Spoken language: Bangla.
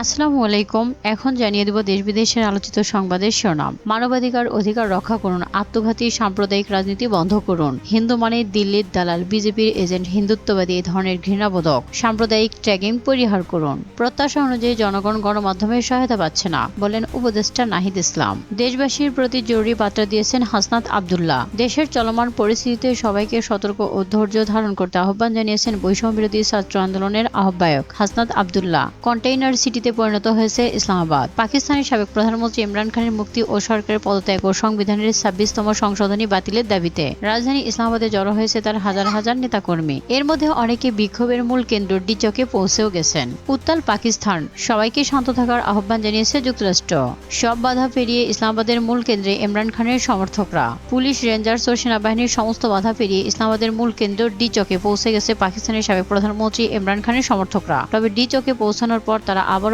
আসসালামু আলাইকুম। এখন জানিয়ে দেব দেশ বিদেশের আলোচিত সংবাদের শিরোনাম। মানবাধিকার অধিকার রক্ষা করুন, আত্মঘাতী সাম্প্রদায়িক রাজনীতি বন্ধ করুন। হিন্দু মানে দিল্লির দালাল, বিজেপির এজেন্ট, হিন্দুত্ববাদী এই ধরনের ঘৃণাবোধক সাম্প্রদায়িক ট্যাগিং পরিহার করুন। প্রত্যাশা অনুযায়ী জনগণ গণমাধ্যমের সহায়তা পাচ্ছে না, বলেন উপদেষ্টা নাহিদ ইসলাম। দেশবাসীর প্রতি জরুরি বার্তা দিয়েছেন হাসনাত আব্দুল্লাহ। দেশের চলমান পরিস্থিতিতে সবাইকে সতর্ক ও ধৈর্য ধারণ করতে আহ্বান জানিয়েছেন বৈষম্য বিরোধী ছাত্র আন্দোলনের আহ্বায়ক হাসনাত আব্দুল্লাহ। কন্টেইনার সিটিতে পরিণত হয়েছে ইসলামাবাদ। পাকিস্তানের সাবেক প্রধানমন্ত্রী ইমরান খানের মুক্তি ও সরকারের পদত্যাগ ও সংবিধানের 26তম সংশোধনী বাতিলের দাবিতে রাজধানী ইসলামাবাদে জড়ো হয়েছে তার হাজার হাজার নেতাকর্মী। এর মধ্যে অনেকে বিক্ষোভের মূল কেন্দ্র ডিচকে পৌঁছেও গেছেন। উত্তাল পাকিস্তান, সবাইকে শান্ত থাকার আহ্বান জানিয়েছে যুক্তরাষ্ট্র। সব বাধা পেরিয়ে ইসলামাবাদের মূল কেন্দ্রে ইমরান খানের সমর্থকরা। পুলিশ, রেঞ্জার্স ও সেনাবাহিনীর সমস্ত বাধা পেরিয়ে ইসলামাবাদের মূল কেন্দ্র ডিচকে পৌঁছে গেছে পাকিস্তানের সাবেক প্রধানমন্ত্রী ইমরান খানের সমর্থকরা। তবে ডিচকে পৌঁছানোর পর তারা আবারও